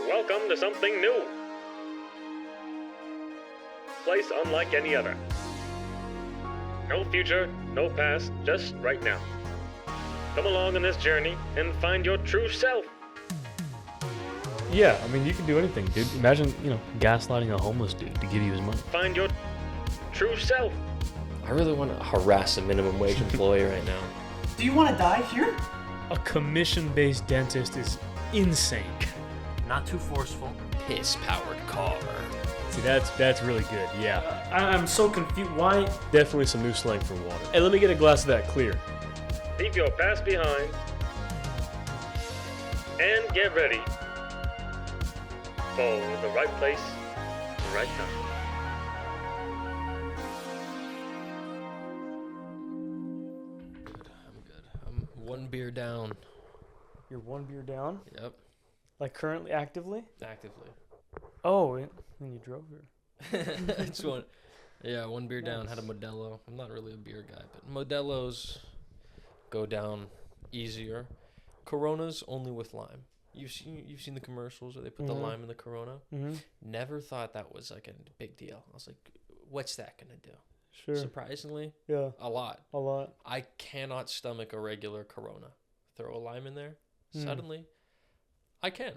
Welcome to something new. Place unlike any other. No future, no past, just right now. Come along on this journey and find your true self. Yeah, I mean, you can do anything, dude. Imagine, gaslighting a homeless dude to give you his money. Find your true self. I really want to harass a minimum wage employee right now. Do you want to die here? A commission-based dentist is insane. Not too forceful. Piss-powered car. See, that's really good, yeah. I'm so confused. Why? Definitely some new slang for water. Hey, let me get a glass of that clear. Leave your past behind. And get ready for the right place, the right time. I'm good. I'm one beer down. You're one beer down? Yep. Like currently, actively? Actively. Oh, when you drove here. It's one. Yeah, one beer down. Had a Modelo. I'm not really a beer guy, but Modelos go down easier. Coronas only with lime. You've seen the commercials where they put the lime in the Corona. Mm-hmm. Never thought that was like a big deal. I was like, what's that gonna do? Sure. Surprisingly, Yeah. a lot. A lot. I cannot stomach a regular Corona. Throw a lime in there, suddenly, I can.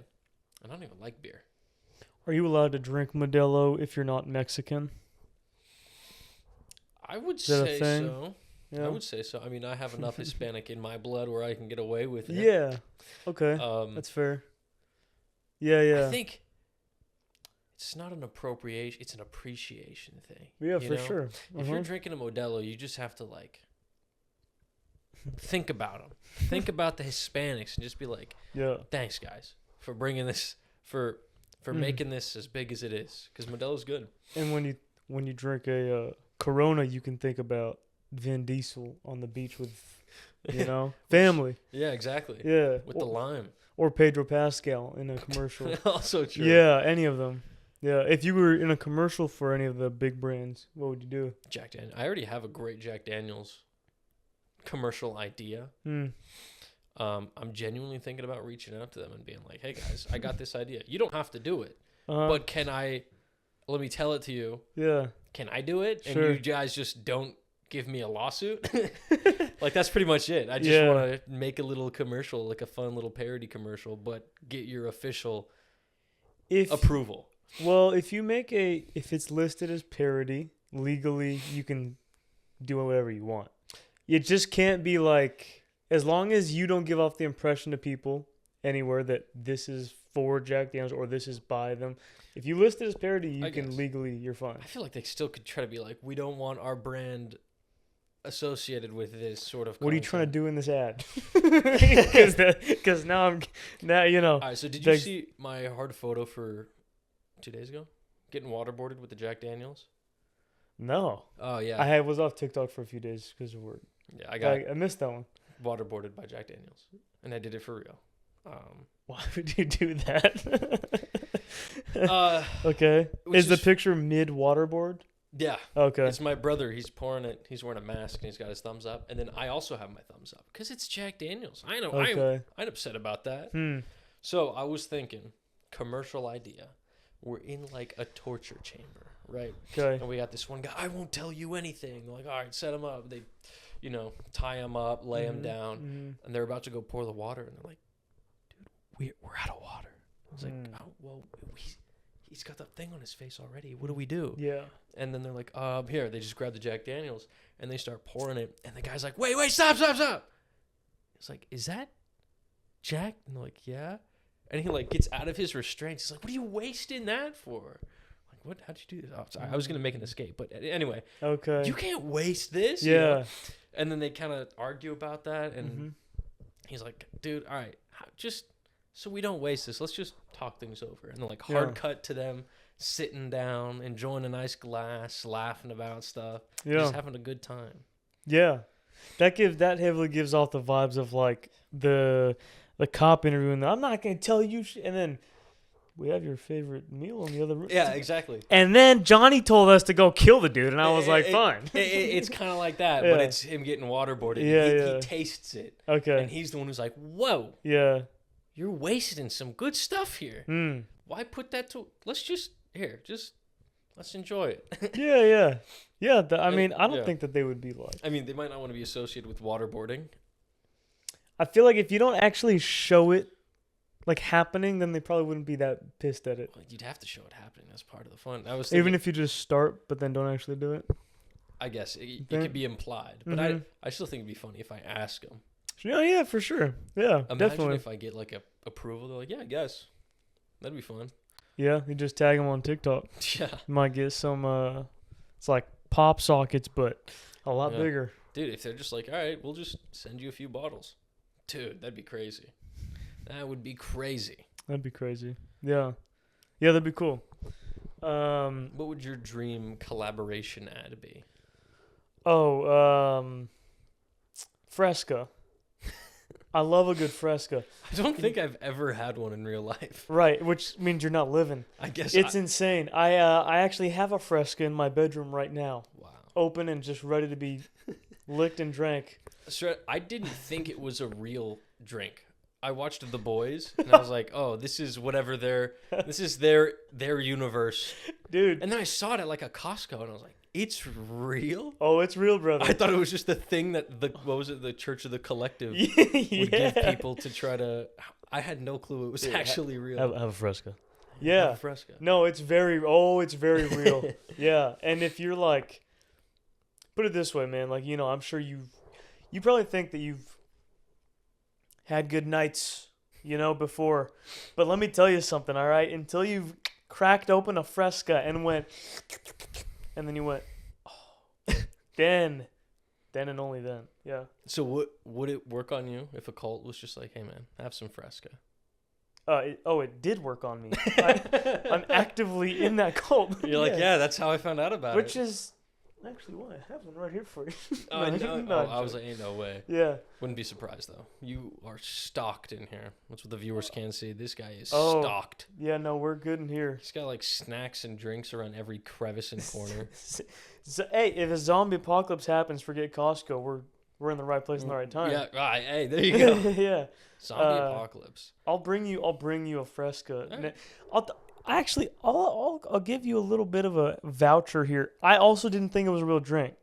And I don't even like beer. Are you allowed to drink Modelo if you're not Mexican? I would Is that a say thing? so. Yeah. I would say so. I mean, I have enough Hispanic in my blood where I can get away with it. Yeah. Okay. That's fair. Yeah. I think it's not an appropriation. It's an appreciation thing. Yeah, you for know? sure. If you're drinking a Modelo, you just have to, think about them. Think about the Hispanics and just be like, Yeah. thanks, guys, for bringing this, for making this as big as it is. Because Modelo's good. And when you drink a Corona, you can think about Vin Diesel on the beach with, family. Yeah, exactly. Yeah. With the lime. Or Pedro Pascal in a commercial. Also true. Yeah, any of them. Yeah, if you were in a commercial for any of the big brands, what would you do? Jack Daniels. I already have a great Jack Daniels commercial idea. I'm genuinely thinking about reaching out to them and being like, hey, guys, I got this idea. You don't have to do it. But let me tell it to you. Yeah. Can I do it? Sure. And you guys just don't give me a lawsuit? That's pretty much it. I just want to make a little commercial, like a fun little parody commercial, but get your official approval. Well, if it's listed as parody, legally, you can do whatever you want. It just can't be as long as you don't give off the impression to people anywhere that this is for Jack Daniels or this is by them. If you list it as parody, you're fine. I feel like they still could try to be like, we don't want our brand associated with this sort of content. What are you trying to do in this ad? Because now All right, so did you see my hard photo for 2 days ago? Getting waterboarded with the Jack Daniels? No. Oh, yeah. I was off TikTok for a few days because of work. Yeah, I missed that one. Waterboarded by Jack Daniels. And I did it for real. Why would you do that? Okay. Is the picture mid waterboard? Yeah. Okay. It's my brother. He's pouring it. He's wearing a mask and he's got his thumbs up. And then I also have my thumbs up because it's Jack Daniels. I know. Okay. I'm upset about that. So I was thinking, commercial idea. We're in a torture chamber, right? Okay. And we got this one guy. I won't tell you anything. They're like, all right, set him up. They, tie him up, lay him down, and they're about to go pour the water, and they're like, dude, we're out of water. I was like, oh, well, he's got that thing on his face already. What do we do? Yeah. And then they're like, here. They just grab the Jack Daniels, and they start pouring it, and the guy's like, wait, stop. It's like, is that Jack? And they're like, yeah. And he gets out of his restraints. He's like, what are you wasting that for? What? How'd you do this? Oh, sorry. I was going to make an escape. But anyway. Okay. You can't waste this. Yeah. And then they kind of argue about that. And he's like, dude, all right, just so we don't waste this, let's just talk things over. And then hard cut to them sitting down, enjoying a nice glass, laughing about stuff. Yeah. Just having a good time. Yeah. That heavily gives off the vibes of the cop interviewing. I'm not going to tell you and then we have your favorite meal in the other room. Yeah, exactly. And then Johnny told us to go kill the dude, and I was fine. It's kind of like that, Yeah. but it's him getting waterboarded. Yeah, He tastes it. Okay. And he's the one who's like, whoa. Yeah. you're wasting some good stuff here. Mm. Why put that to? Let's let's enjoy it. Yeah. I And- mean, I don't yeah. think that they would be like. I mean, they might not want to be associated with waterboarding. I feel like if you don't actually show it like happening, then they probably wouldn't be that pissed at it. Well, you'd have to show it happening. That's part of the fun. I was Even thinking, if you just start, but then don't actually do it. I guess it Then- could be implied, but Mhm. I still think it'd be funny if I ask them. Yeah, for sure. Yeah, Imagine definitely. if I get like a approval. They're like, yeah, I guess that'd be fun. Yeah, you just tag them on TikTok. Yeah, You might get some. It's like pop sockets, but a lot Yeah. bigger. dude. If they're just like, all right, we'll just send you a few bottles, dude. That'd be crazy. That would be crazy. That'd be crazy. Yeah, that'd be cool. What would your dream collaboration ad be? Fresca. I love a good Fresca. I don't think I've ever had one in real life. Right, which means you're not living. I guess It's insane. I actually have a Fresca in my bedroom right now, wow. open and just ready to be licked and drank. So I didn't think it was a real drink. I watched The Boys and I was like, "Oh, this is whatever this is their universe." Dude. And then I saw it at like a Costco and I was like, "It's real?" Oh, it's real, brother. I thought it was just the thing that the Church of the Collective yeah. would give people to try to. I had no clue it was Yeah, actually real. Have a Fresca. Have Yeah. a Fresca. No, it's very real. Yeah. And if you're like, put it this way, man, like, I'm sure you probably think that you've had good nights, before. But let me tell you something, all right? Until you've cracked open a Fresca and went, and then you went, oh, then and only then. Yeah. So would it work on you if a cult was just like, "Hey man, have some Fresca"? It did work on me. I'm actively in that cult. You're like, yeah, that's how I found out about Which it. is actually why I have one right here for you. Oh, No, no, no, I was like, ain't no way. Yeah. Wouldn't be surprised though. You are stocked in here. That's what the viewers can't see. This guy is Oh. stocked. Yeah, no, we're good in here. He's got like snacks and drinks around every crevice and corner. So, hey, if a zombie apocalypse happens, forget Costco. We're in the right place in the right time. Yeah, right. Hey, there you go. yeah. Zombie apocalypse. I'll bring you a Fresca. Alright. I'll give you a little bit of a voucher here. I also didn't think it was a real drink.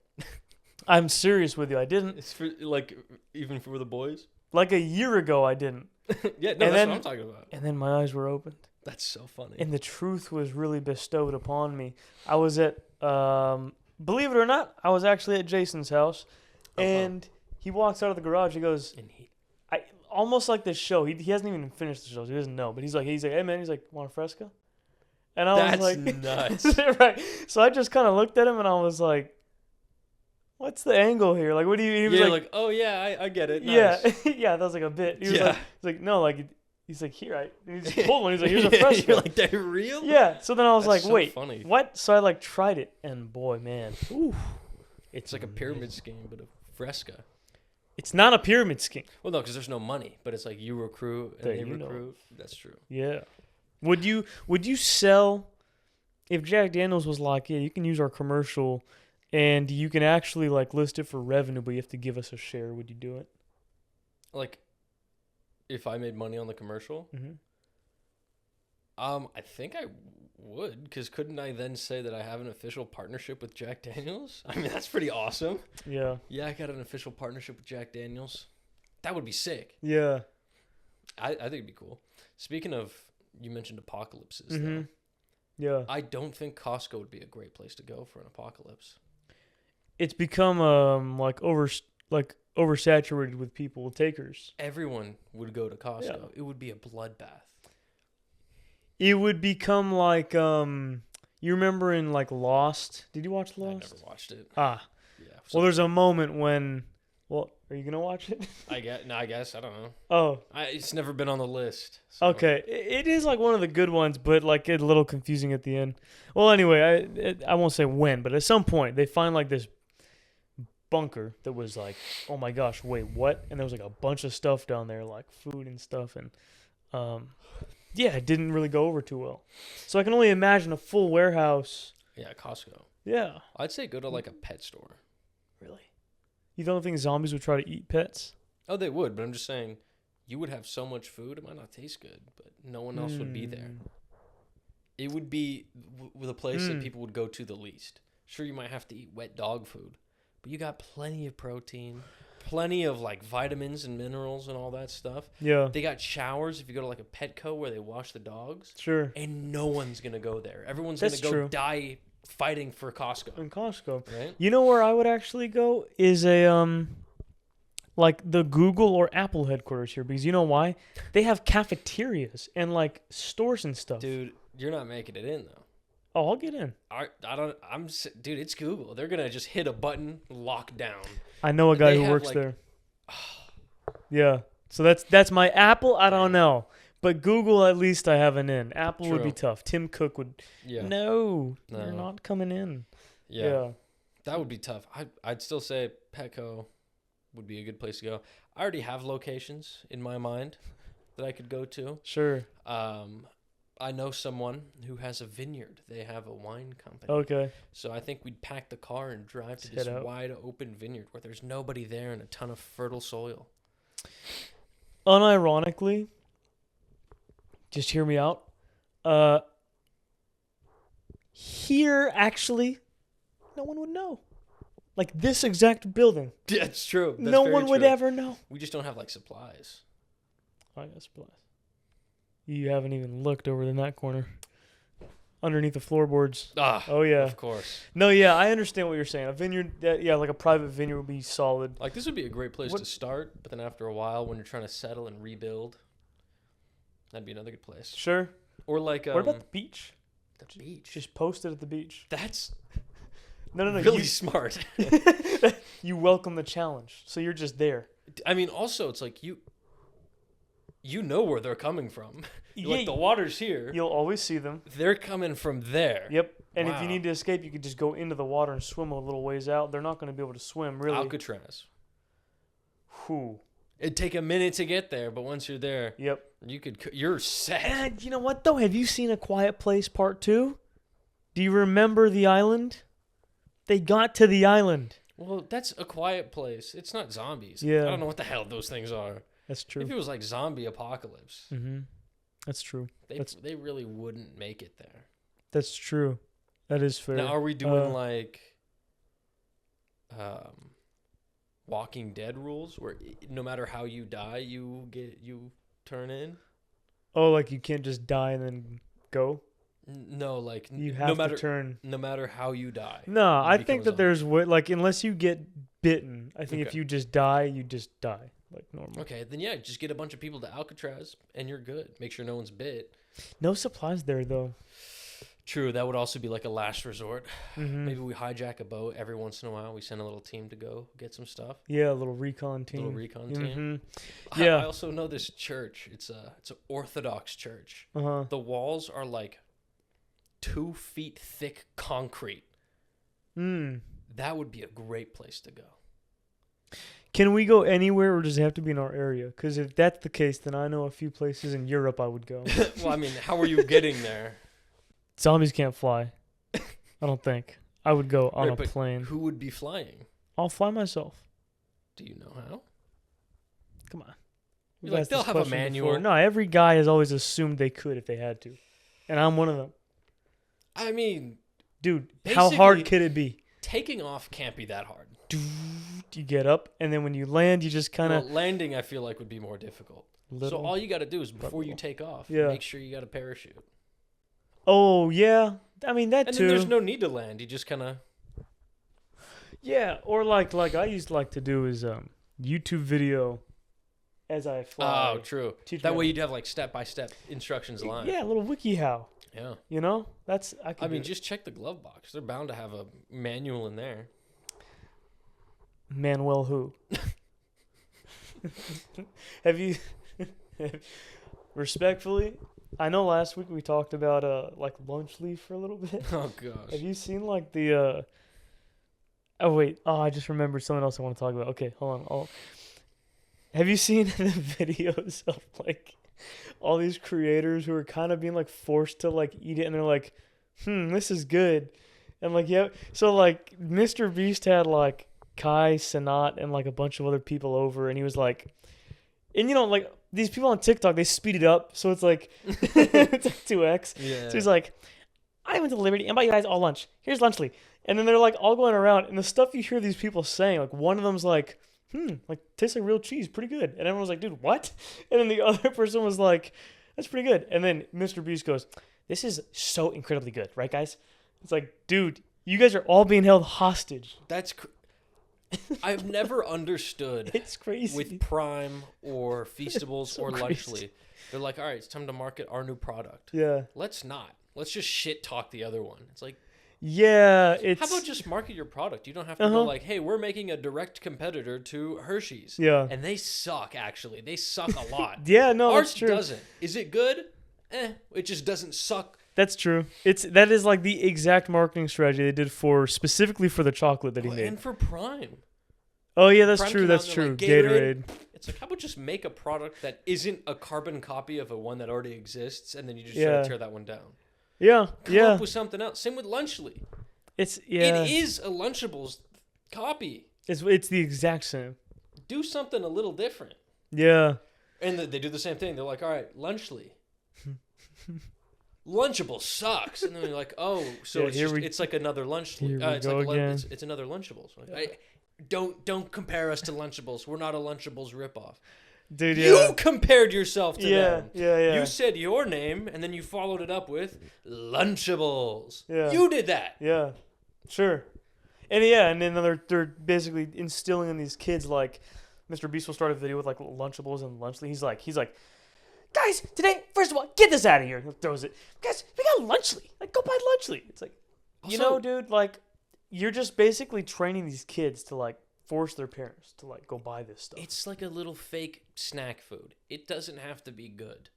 I'm serious with you. I didn't. It's for like even for the boys. Like a year ago, I didn't. Yeah, no, And that's then- what I'm talking about. And then my eyes were opened. That's so funny. And the truth was really bestowed upon me. I was at, believe it or not, I was actually at Jason's house, and he walks out of the garage. He goes, And he, almost like this show. He hasn't even finished the show. So he doesn't know. But he's like, hey man, he's like, want a Fresca? And I that's was like, nuts. right. So I just kind of looked at him and I was like, what's the angle here? Like, what do you? He was You're like, like, oh yeah, I get it. Nice. yeah, yeah. That was like a bit. He was Yeah. like, no, like. He's like, here, and he just pulled one. He's like, here's a Fresca. You're like, they're real? Yeah. So then I was That's like, so wait, funny. what? So I like tried it, and boy, man, ooh, It's like a pyramid scheme, but a Fresca. it's not a pyramid scheme. Well, no, because there's no money, but it's like you recruit and That they you know recruit. That's true. Yeah. Would you sell if Jack Daniels was like, yeah, you can use our commercial, and you can actually like list it for revenue, but you have to give us a share? Would you do it? Like, if I made money on the commercial, Mm-hmm. I think I would, because couldn't I then say that I have an official partnership with Jack Daniels? I mean, that's pretty awesome. Yeah. Yeah, I got an official partnership with Jack Daniels. That would be sick. Yeah. I think it'd be cool. Speaking of, you mentioned apocalypses, Mm-hmm. though. Yeah. I don't think Costco would be a great place to go for an apocalypse. It's become oversaturated with people takers. Everyone would go to Costco. Yeah. It would be a bloodbath. It would become like you remember in like Lost? Did you watch I Lost? never watched it. Ah. Yeah. Well, there's a moment when. Well, are you gonna watch it? I guess. I don't know. Oh. It's never been on the list. So. Okay, it is like one of the good ones, but like it's a little confusing at the end. Well, anyway, I won't say when, but at some point they find like this bunker that was like, oh my gosh, wait, what? And there was like a bunch of stuff down there, like food and stuff, and yeah, it didn't really go over too well. So I can only imagine a full warehouse. Yeah, Costco. Yeah, I'd say go to like a pet store. really. You don't think zombies would try to eat pets? Oh, they would, but I'm just saying, you would have so much food, it might not taste good, but no one else would be there. Hmm. It would be the place that people would go to the least. Sure, you might have to eat wet dog food, but you got plenty of protein, plenty of like vitamins and minerals and all that stuff. Yeah. They got showers if you go to like a Petco where they wash the dogs. Sure. And no one's going to go there. Everyone's That's going to go true. die fighting for Costco. In Costco. Right? You know where I would actually go is like the Google or Apple headquarters here, because you know why? They have cafeterias and like stores and stuff. Dude, you're not making it in though. Oh, I'll get in. Dude, it's Google. They're going to just hit a button, lock down. I know a guy They who have, works like- there. Yeah. So that's my Apple. I don't know. But Google, at least I have an in. Apple would be True. tough. Tim Cook would. Yeah. No, No. you're not coming in. Yeah. That would be tough. I'd still say Petco would be a good place to go. I already have locations in my mind that I could go to. Sure. I know someone who has a vineyard. They have a wine company. Okay. So I think we'd pack the car and drive to Let's this head out. wide open vineyard where there's nobody there and a ton of fertile soil. Unironically, just hear me out. Here, actually, no one would know. Like this exact building. Yeah, it's true. That's no very one would true. ever know. We just don't have like supplies. I got supplies. You haven't even looked over in that corner. Underneath the floorboards. Ah, Oh, yeah. of course. No, yeah, I understand what you're saying. A vineyard, yeah, like a private vineyard would be solid. Like this would be a great place What- to start, but then after a while, when you're trying to settle and rebuild, that'd be another good place. Sure. Or like What about the beach? the beach? Just post it at the beach. That's No. really smart. You welcome the challenge. So you're just there. I mean, also it's like you know where they're coming from. You're Yeah, like the water's here. You'll always see them. They're coming from there. Yep. And if Wow. you need to escape, you could just go into the water and swim a little ways out. They're not going to be able to swim, really. Alcatraz. Whew. It'd take a minute to get there, but once you're there, Yep. you're set. And you know what, though? Have you seen A Quiet Place Part 2? Do you remember the island? They got to the island. Well, that's A Quiet Place. It's not zombies. Yeah. I don't know what the hell those things are. That's true. If it was like zombie apocalypse, Mm-hmm. That's true. they really wouldn't make it there. That's true. That is fair. Now, are we doing Uh, like Walking Dead rules where no matter how you die, you turn in? Oh, like you can't just die and then go? No, like You no have matter to turn. no matter how you die. No, you I become think a that zombie. there's like unless you get bitten, I think if Okay. you just die, you just die like normal. Okay, then yeah, just get a bunch of people to Alcatraz and you're good. Make sure no one's bit. No supplies there though. True, that would also be like a last resort. Mm-hmm. Maybe we hijack a boat every once in a while. We send a little team to go get some stuff. Yeah, a little recon team. Little recon team. Mm-hmm. Yeah. I also know this church. It's an Orthodox church. Uh-huh. The walls are like 2 feet thick concrete. Mm. That would be a great place to go. Can we go anywhere, or does it have to be in our area? Because if that's the case, then I know a few places in Europe I would go. Well, I mean, how are you getting there? Zombies can't fly. I don't think. I would go on Right, a but plane. Who would be flying? I'll fly myself. Do you know how? Come on. You're We've like, asked they'll this have a question before. manual. No, every guy has always assumed they could if they had to. And I'm one of them. I mean, Dude, how hard Basically- could it be? taking off can't be that hard. You get up, and then when you land, you just kind of... Well, landing, I feel like, would be more difficult. So all you got to do is before you take off, Yeah. make sure you got a parachute. Oh, yeah. I mean, that And too. then there's no need to land. You just kind of... Yeah, or like I used to like to do is YouTube video as I fly. Oh, true. Teach That me way how- you'd have like step-by-step instructions line. Yeah, a little wiki how. Yeah. You know? That's... I I mean, do it. just check the glove box. They're bound to have a manual in there. Manuel who? Have you... Respectfully, I know last week we talked about like lunch leave for a little bit. Oh, gosh. Have you seen like the Oh wait, I just remembered something else I want to talk about. Okay, hold on. Have you seen the videos of like all these creators who are kind of being like forced to like eat it, and they're like, this is good. And like, yeah, so like Mr. Beast had like Kai Sanat and like a bunch of other people over, and he was like, and you know, like these people on TikTok, they speed it up, so it's like it's like 2x. Yeah. So he's like, I went to Liberty and bought you guys all lunch. Here's Lunchly. And then they're like all going around, and the stuff you hear these people saying, like one of them's like, like tastes like real cheese, pretty good. And everyone was like, dude, what? And then the other person was like, that's pretty good. And then Mr. Beast goes, this is so incredibly good, right, guys? It's like, dude, you guys are all being held hostage. That's I've never understood It's crazy. with Prime or Feastables so or crazy. Lunchly. They're like, all right, it's time to market our new product. Yeah. Let's not. Let's just shit talk the other one. It's like, Yeah, it's... how about just market your product? You don't have to go like, hey, we're making a direct competitor to Hershey's. Yeah. And they suck, actually. They suck a lot. Yeah, no, Ours that's true. doesn't. Is it good? It just doesn't suck. That's true. That is like the exact marketing strategy they did specifically for the chocolate that he made. And for Prime. Oh yeah, that's Prime true. came That's out true. and they're like, Gatorade. It's like, how about just make a product that isn't a carbon copy of a one that already exists, and then you just try Yeah. to tear that one down. Yeah, Come yeah. up with something else. Same with Lunchly. It is a Lunchables copy. It's the exact same. Do something a little different. Yeah. And they do the same thing. They're like, all right, Lunchly. Lunchable sucks. And then they're like, oh, so Yeah, it's like another Lunchly. here we It's go like again. it's another Lunchables. Like, don't compare us to Lunchables. We're not a Lunchables ripoff. Dude, yeah. You compared yourself to Yeah, them. yeah. You said your name, and then you followed it up with Lunchables. Yeah. You did that. Yeah. Sure. And yeah, and then they're basically instilling in these kids, like, Mr. Beast will start a video with like Lunchables and Lunchly. He's like, guys, today, first of all, get this out of here. He throws it. Guys, we got Lunchly. Like, go buy Lunchly. It's like, you Also- know, dude, like, you're just basically training these kids to like force their parents to like go buy this stuff. It's like a little fake snack food. It doesn't have to be good.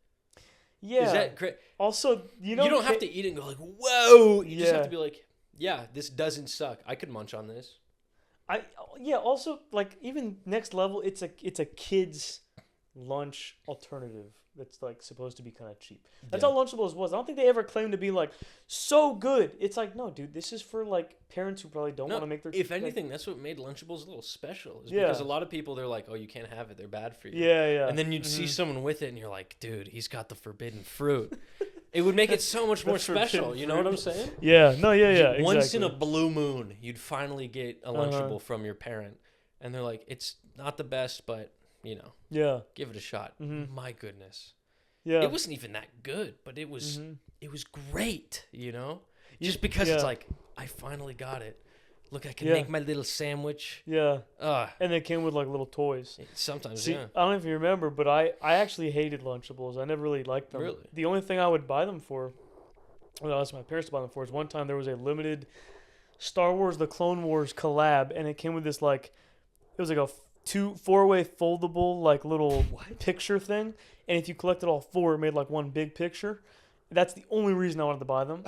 Yeah. Is that great? Also, You don't have to eat it and go like, whoa. You just have Yeah. to be like, yeah, this doesn't suck. I could munch on this. Also, like, even next level, it's a kid's lunch alternative that's like supposed to be kind of cheap. That's Yeah. all Lunchables was. I don't think they ever claimed to be like so good. It's like, no, dude, this is for like parents who probably don't No, want to make their if like- anything, that's what made Lunchables a little special. Is Yeah. Because a lot of people, they're like, oh, you can't have it. They're bad for you. Yeah. And then you'd see someone with it, and you're like, dude, he's got the forbidden fruit. It would make it so much more special. forbidden You know what I'm fruit. saying? Yeah, no, yeah, Once in a exactly. blue moon, you'd finally get a Lunchable from your parent. And they're like, it's not the best, but, you know, Yeah, give it a shot. My goodness. yeah. It wasn't even that good, but it was great, you know? Just because yeah. it's like, I finally got it. Look, I can Yeah. make my little sandwich. Yeah, Ugh. and they came with like little toys. Sometimes, See, yeah. I don't know if you remember, but I actually hated Lunchables. I never really liked them. Really? The only thing I would buy them for, well, I asked my parents to buy them for, is one time there was a limited Star Wars: The Clone Wars collab, and it came with this like, it was like a four-way foldable like little picture thing, and if you collected all four, it made like one big picture. That's the only reason I wanted to buy them,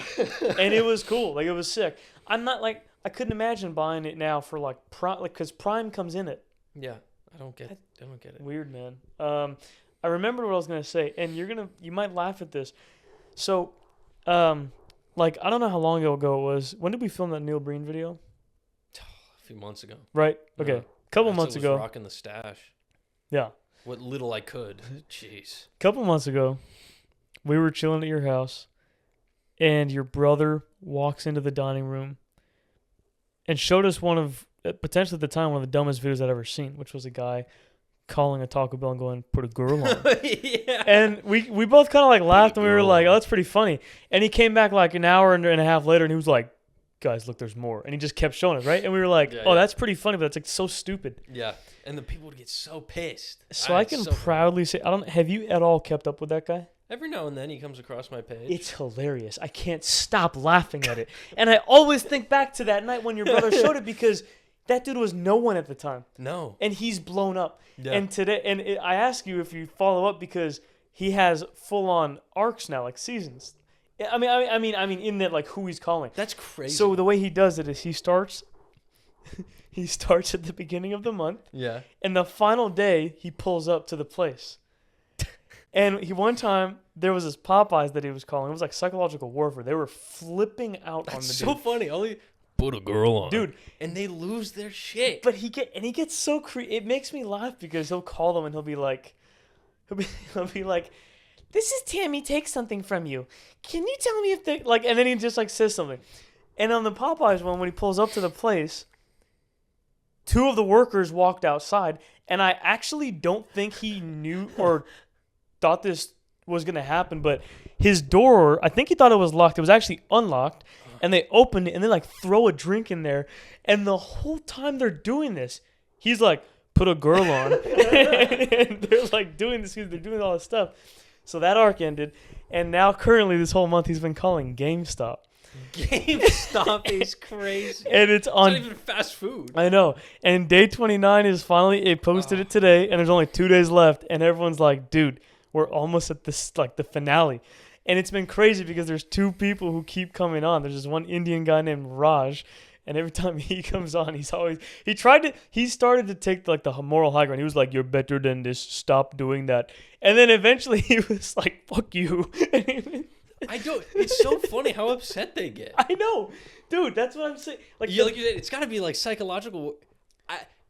and it was cool. Like, it was sick. I'm not like, I couldn't imagine buying it now for like Prime, like, because Prime comes in it. Yeah, I don't get it. Weird, man. I remembered what I was gonna say, and you might laugh at this. So, like, I don't know how long ago it was. When did we film that Neil Breen video? A few months ago. Right. Okay. Yeah. Couple I months still ago. was rocking the stash. Yeah. What little I could. Jeez. Couple months ago, we were chilling at your house, and your brother walks into the dining room and showed us one of, potentially at the time, one of the dumbest videos I'd ever seen, which was a guy calling a Taco Bell and going, put a girl on. Yeah. And we both kind of like laughed, and we were girl like, on. oh, that's pretty funny. And he came back like an hour and a half later, and he was like, guys, look, there's more. And he just kept showing it, right? And we were like, Yeah, oh, yeah. that's pretty funny, but it's like so stupid. Yeah. And the people would get so pissed. So I It's can so funny. proudly say, have you at all kept up with that guy? Every now and then he comes across my page. It's hilarious. I can't stop laughing at it. And I always think back to that night when your brother showed it, because that dude was no one at the time. No. And he's blown up. Yeah. And today, I ask you if you follow up, because he has full on arcs now, like seasons. I mean, in that, like, who he's calling. That's crazy. So the way he does it is he starts at the beginning of the month, yeah. and the final day he pulls up to the place. And one time there was this Popeyes that he was calling. It was like psychological warfare. They were flipping out on the That's dude. so funny. Only put a girl on. Dude. And they lose their shit. But he gets so it makes me laugh, because he'll call them and he'll be like, he'll be like, "This is Tammy. Take something from you. Can you tell me if they like?" And then he just like says something. And on the Popeyes one, when he pulls up to the place, 2 of the workers walked outside, and I actually don't think he knew or thought this was gonna happen, but his door, I think he thought it was locked. It was actually unlocked, and they opened it and they like throw a drink in there, and the whole time they're doing this, he's like, "Put a girl on," and they're like doing this. They're doing all this stuff. So that arc ended, and now currently this whole month he's been calling GameStop. GameStop is crazy. And it's on. It's not even fast food. I know. And day 29 is finally. It posted it today, and there's only 2 days left, and everyone's like, "Dude, we're almost at this like the finale." And it's been crazy because there's 2 people who keep coming on. There's this one Indian guy named Raj, and every time he comes on, he started to take like the moral high ground. He was like, "You're better than this. Stop doing that." And then eventually he was like, "Fuck you." I don't. It's so funny how upset they get. I know, dude. That's what I'm saying. Like you said, it's got to be like psychological.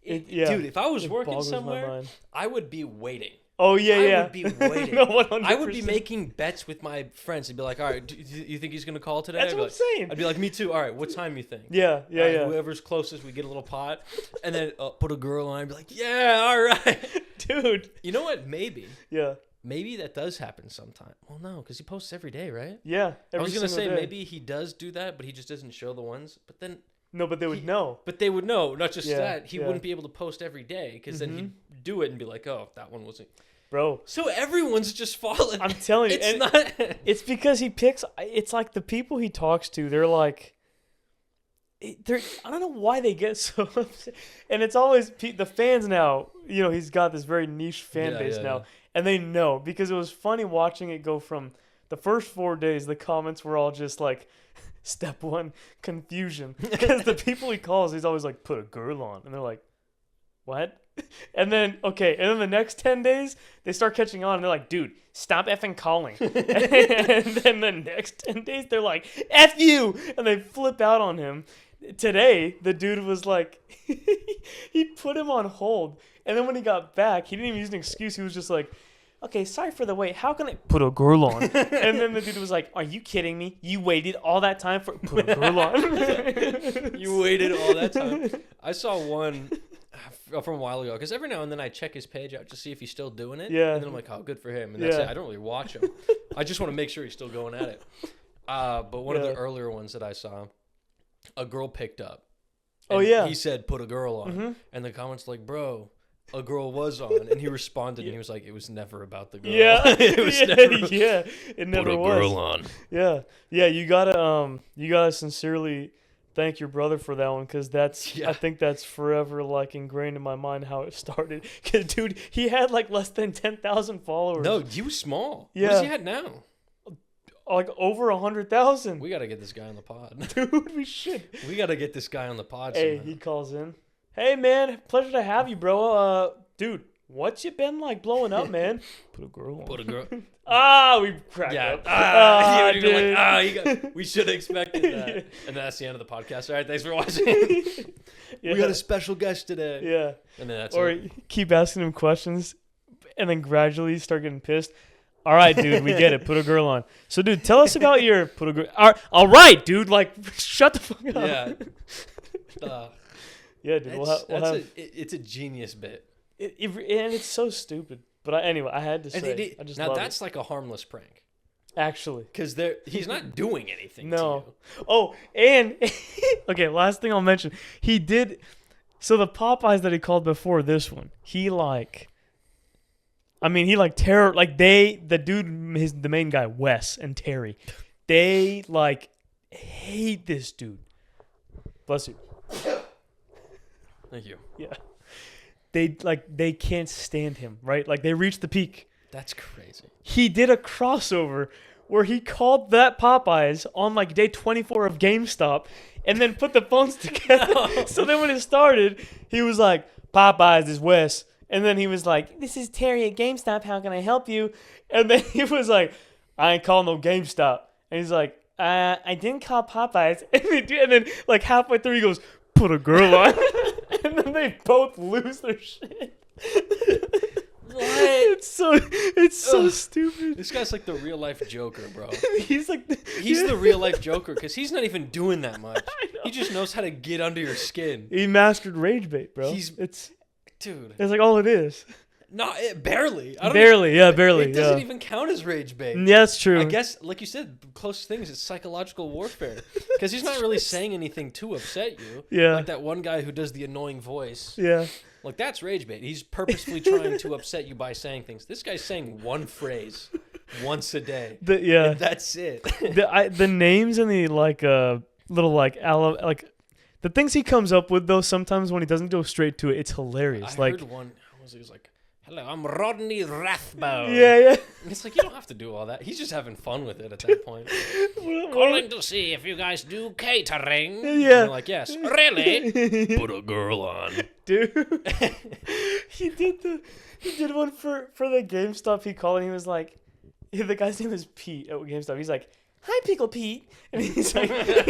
Dude, if I was working somewhere, I would be waiting. Oh yeah, I would be waiting. No, 100%. I would be making bets with my friends and be like, "All right, do you think he's gonna call today?" That's what I'm saying. I'd be like, "Me too." All right, what time you think? Yeah. Whoever's closest, we get a little pot, and then put a girl on. I'd be like, "Yeah, all right, dude." You know what? Maybe. Yeah. Maybe that does happen sometime. Well, no, because he posts every day, right? Yeah. I was gonna say day. maybe he does do that, but he just doesn't show the ones. But then. No, but they would know. But they would know. Not just that. He yeah. wouldn't be able to post every day because then he'd do it and be like, "Oh, that one wasn't." Bro. So everyone's just falling. I'm telling you. It's not. It's because he picks. It's like the people he talks to, they're like. I don't know why they get so upset. And it's always the fans now. You know, he's got this very niche fan base now. Yeah. And they know because it was funny watching it go from the first 4 days, the comments were all just like, step 1, confusion. Because the people he calls, he's always like, "Put a girl on." And they're like, "What?" And then the next 10 days, they start catching on and they're like, "Dude, stop effing calling." And then the next 10 days, they're like, "F you!" And they flip out on him. Today, the dude was like, he put him on hold. And then when he got back, he didn't even use an excuse. He was just like, "Okay, sorry for the wait. How can I put a girl on?" And then the dude was like, "Are you kidding me? You waited all that time for put a girl on?" You waited all that time. I saw one from a while ago because every now and then I check his page out to see if he's still doing it. Yeah. And then I'm like, "Oh, good for him." And that's it. I don't really watch him. I just want to make sure he's still going at it. But one of the earlier ones that I saw, a girl picked up. Oh yeah. He said, "Put a girl on," and the comments like, "Bro, a girl was on," and he responded and he was like, "It was never about the girl." Yeah. It was never. Yeah. It never was. Put a girl on. Yeah. Yeah. You gotta sincerely thank your brother for that one because I think that's forever like ingrained in my mind how it started. Because dude, he had like less than 10,000 followers. No, he was small. Yeah. What is he at now? Like over 100,000. We gotta get this guy on the pod. Dude, we should. We gotta get this guy on the pod. Hey, somehow. he calls in. "Hey man, pleasure to have you, bro. Dude, what's you been like blowing up, man?" Put a girl on. Put a girl. We cracked up. We should have expected that. Yeah. And that's the end of the podcast. All right, thanks for watching. Yeah. We got a special guest today. Yeah. And then that's or it. Keep asking him questions, and then gradually start getting pissed. "All right, dude, we get it. Put a girl on." So, dude, tell us about your put a girl. All right, dude. Like, shut the fuck up. Yeah. Yeah, dude. It's a genius bit. And it's so stupid. But anyway, I had to say. I just now love that's it. like a harmless prank. Actually. Because he's not doing anything to No. you. Oh, and okay, last thing I'll mention. He did. So the Popeyes that he called before this one, the dude, the main guy, Wes and Terry, they like hate this dude. Bless you. Thank you. Yeah. They can't stand him, right? Like they reached the peak. That's crazy. He did a crossover where he called that Popeyes on like day 24 of GameStop and then put the phones together. No. So then when it started, he was like, "Popeyes is Wes." And then he was like, "This is Terry at GameStop. How can I help you?" And then he was like, "I ain't calling no GameStop." And he's like, "I didn't call Popeyes." And then like halfway through, he goes, "Put a girl on." And then they both lose their shit. It's so Ugh. stupid. This guy's like the real life Joker, bro. He's like He's the real life Joker because he's not even doing that much. He just knows how to get under your skin. He mastered rage bait, bro. It's like all it is. No, barely. I don't Barely, yeah, barely. It doesn't even count as rage bait. Yeah, that's true. I guess, like you said, the closest thing is psychological warfare. Because he's not really saying anything to upset you. Yeah. Like that one guy who does the annoying voice. Yeah. Like, that's rage bait. He's purposefully trying to upset you by saying things. This guy's saying one phrase once a day. And that's it. The names and the little the things he comes up with though sometimes when he doesn't go straight to it, it's hilarious. I heard one. He was like, "Hello, I'm Rodney Rathbone." Yeah. And it's like, you don't have to do all that. He's just having fun with it at that point. Calling to see if you guys do catering. Yeah. And you're like, yes. Really? Put a girl on. Dude. he did one for the GameStop he called and he was like, the guy's name is Pete at GameStop. He's like, "Hi, Pickle Pete," and he's like, and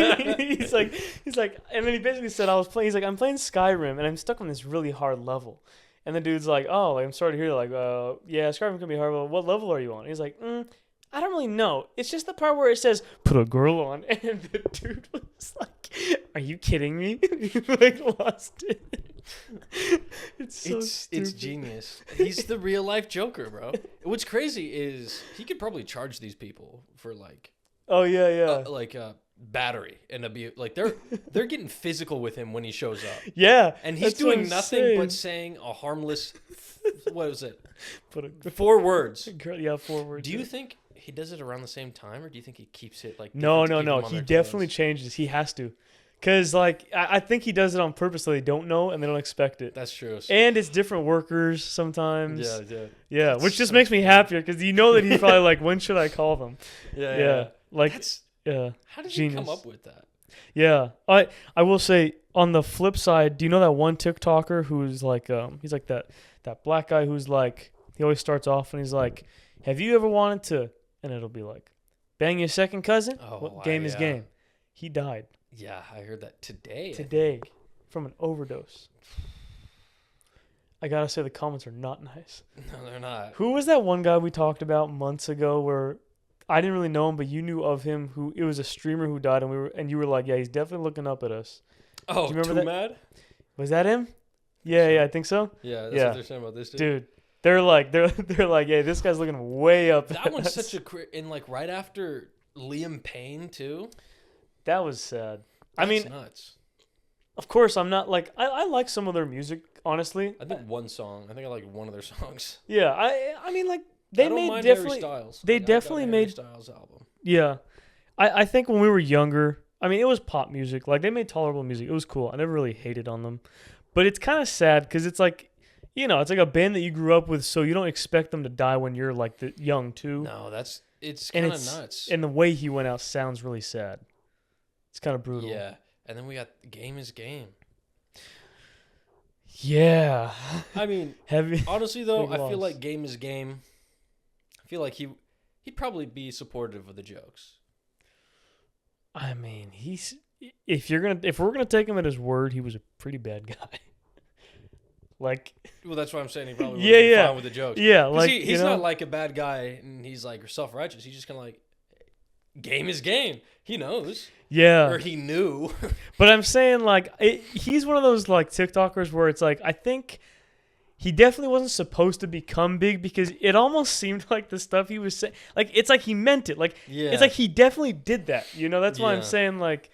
then he basically said, he's like, "I'm playing Skyrim and I'm stuck on this really hard level," and the dude's like, "Oh, like, I'm sorry to hear that. Like, yeah, Skyrim can be hard. But what level are you on?" And he's like, "I don't really know. It's just the part where it says put a girl on," and the dude was like, "Are you kidding me?" He like lost it. It's genius. He's the real life Joker, bro. What's crazy is he could probably charge these people for like. Oh yeah. Battery and abuse. Like they're getting physical with him when he shows up. Yeah, and he's doing nothing but saying a harmless. What is it? 4 words. Yeah, 4 words. Do you think he does it around the same time, or do you think he keeps it like? No. He definitely changes. He has to, cause like I think he does it on purpose so they don't know and they don't expect it. That's true. And it's different workers sometimes. Yeah. That's Which just so makes me happier because you know that he's probably like, when should I call them? Yeah. Like. How did Genius. you come up with that? Yeah, I will say on the flip side, do you know that one TikToker who's like he's like that black guy who's like, he always starts off and he's like, "Have you ever wanted to?" and it'll be like, "Bang your second cousin?" What game is game? He died. Yeah, I heard that today. Today, from an overdose. I gotta say the comments are not nice. No, they're not. Who was that one guy we talked about months ago where I didn't really know him, but you knew of him? Who it was a streamer who died, and you were like, "Yeah, he's definitely looking up at us." Oh, do you remember Too that? Mad? Was that him? Yeah, I think so. Yeah, that's what they're saying about this dude. They're like, "Yeah, this guy's looking way up." That one's such a and like right after Liam Payne too. That was sad. That's I mean, nuts. Of course, I'm not like I like some of their music, honestly. I think one song. I think I like one of their songs. Yeah, I mean like. They made definitely. They definitely made Styles album. Yeah, I think when we were younger, I mean it was pop music. Like they made tolerable music. It was cool. I never really hated on them, but it's kind of sad because it's like, it's like a band that you grew up with, so you don't expect them to die when you're like young too. No, it's kind of nuts. And the way he went out sounds really sad. It's kind of brutal. Yeah, and then we got Game is Game. Yeah. I mean, honestly though, I feel like Game is Game. I feel like he'd probably be supportive of the jokes. I mean, if we're gonna take him at his word, he was a pretty bad guy. Like, well, that's why I'm saying he probably would be fine with the jokes. Yeah, like he's not like a bad guy and he's like self-righteous. He's just kind of like, game is game. He knows. Yeah. Or he knew. But I'm saying like he's one of those like TikTokers where it's like I think. He definitely wasn't supposed to become big because it almost seemed like the stuff he was saying, like it's like he meant it. Like it's like he definitely did that. That's why I'm saying like,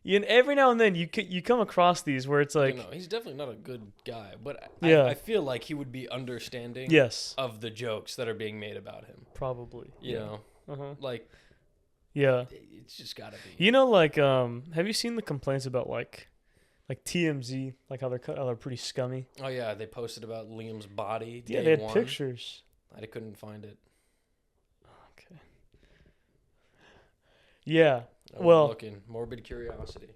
every now and then you come across these where it's like, he's definitely not a good guy, but I feel like he would be understanding. Yes. Of the jokes that are being made about him. Probably. You know, like. Yeah. It's just gotta be. Have you seen the complaints about like TMZ, like how they're pretty scummy? Oh yeah, they posted about Liam's body. Yeah, they had pictures. I couldn't find it. Okay. Yeah. Looking morbid curiosity.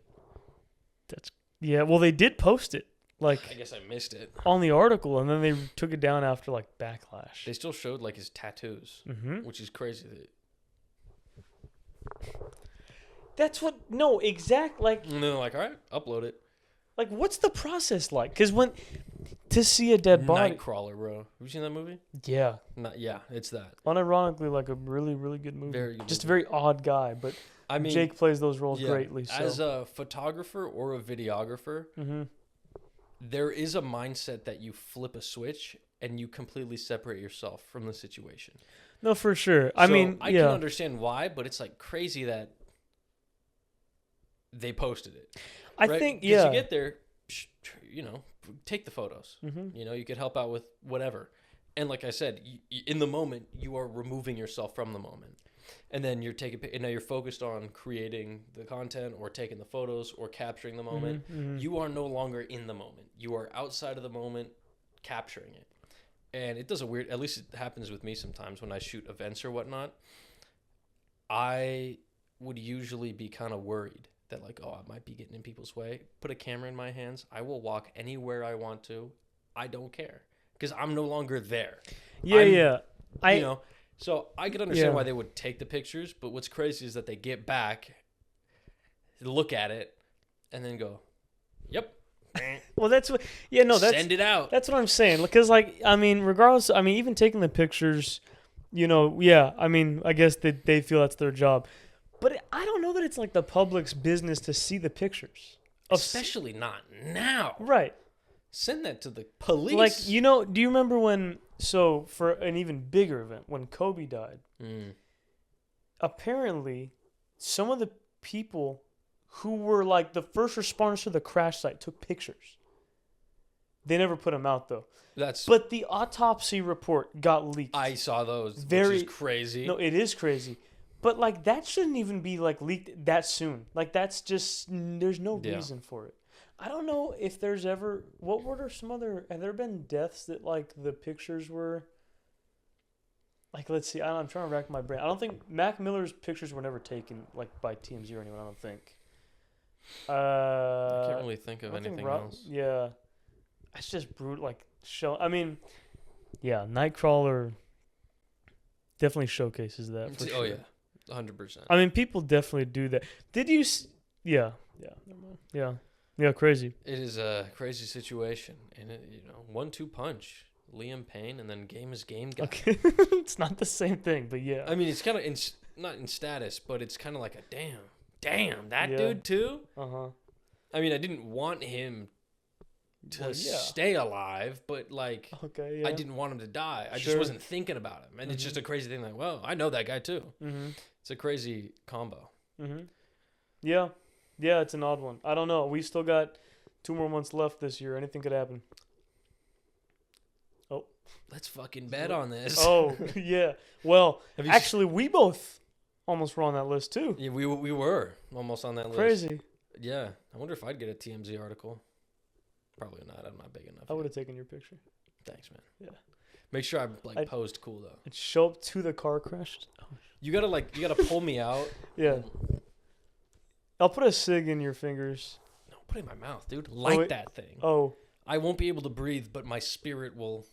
Well, they did post it. Like I guess I missed it on the article, and then they took it down after like backlash. They still showed like his tattoos, which is crazy. That's what. No, exact like. And then like, all right, upload it. Like, what's the process like? Because when to see a dead body, Nightcrawler, bro. Have you seen that movie? yeah, Yeah, it's that. unironically, like a really, really good movie. Very good Just a movie. very odd guy, but I mean, Jake plays those roles yeah, greatly. So. as a photographer or a videographer, Mm-hmm. there is a mindset that you flip a switch and you completely separate yourself from the situation. No, for sure. I So mean, I yeah. can understand why, but it's like crazy that they posted it. I right? think, 'Cause yeah. you get there, take the photos. Mm-hmm. You could help out with whatever. And like I said, in the moment, you are removing yourself from the moment. And then and now you're focused on creating the content or taking the photos or capturing the moment. Mm-hmm. You are no longer in the moment. You are outside of the moment capturing it. And it does at least it happens with me sometimes when I shoot events or whatnot. I would usually be kind of worried that like, oh, I might be getting in people's way. Put a camera in my hands. I will walk anywhere I want to. I don't care because I'm no longer there. Yeah. So I could understand why they would take the pictures, but what's crazy is that they get back, look at it, and then go, "Yep." Well, that's what. Yeah, no, send it out. That's what I'm saying. Because, like, I mean, regardless, I mean, even taking the pictures, I mean, I guess they feel that's their job, but I don't know that it's like the public's business to see the pictures, Especially not now. right? Send that to the police. Like, do you remember when? So for an even bigger event, when Kobe died, apparently, some of the people who were like the first responders to the crash site took pictures. They never put them out though. But the autopsy report got leaked. I saw those. Which is crazy. No, it is crazy. But like that shouldn't even be like leaked that soon. Like that's just there's no reason for it. I don't know if there's ever have there been deaths that like the pictures were like, let's see, I'm trying to rack my brain. I don't think Mac Miller's pictures were never taken like by TMZ or anyone, I don't think. I can't really think of anything else. Yeah. It's just brutal. Like, I mean, yeah, Nightcrawler definitely showcases that. For sure. Yeah, 100%. I mean, people definitely do that. Did you? Yeah. Never mind. Yeah. Crazy. It is a crazy situation, and 1-2 punch. Liam Payne, and then game is game guy. Okay, it's not the same thing, but yeah. I mean, it's kind of not in status, but it's kind of like a damn, that dude too. I mean, I didn't want him to stay alive, but like, I didn't want him to die. I just wasn't thinking about him, and it's just a crazy thing. Like, well, I know that guy too. It's a crazy combo. Yeah, it's an odd one. I don't know. We still got 2 more months left this year. Anything could happen. Oh, let's fucking bet on this. Oh, yeah. Well, actually, we both almost were on that list too. Yeah, we were almost on that list. Crazy. Yeah, I wonder if I'd get a TMZ article. Probably not. I'm not big enough. I would have taken your picture. Thanks, man. Yeah. Make sure I posed cool though. I'd show up to the car crash. Oh. You gotta pull me out. Yeah. I'll put a cig in your fingers. No, put it in my mouth, dude. Light that thing. Oh. I won't be able to breathe, but my spirit will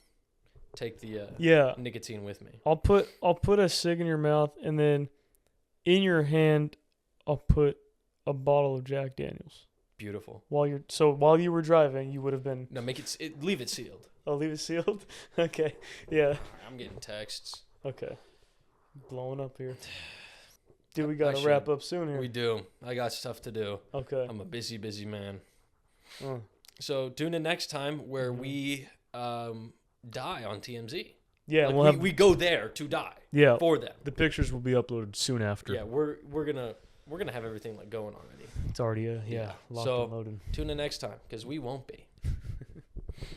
take the nicotine with me. I'll put a cig in your mouth, and then in your hand, I'll put a bottle of Jack Daniels. Beautiful. While you were driving, you would have been. No, leave it sealed. Oh, leave it sealed. Okay. Yeah. I'm getting texts. Okay. Blowing up here. Dude, we gotta wrap up soon here. We do. I got stuff to do. Okay. I'm a busy man. So tune in next time where we die on TMZ. Yeah, like we go there to die. Yeah, for them. The pictures will be uploaded soon after. Yeah, we're gonna have everything like going already. It's already locked and loaded. Tune in next time because we won't be.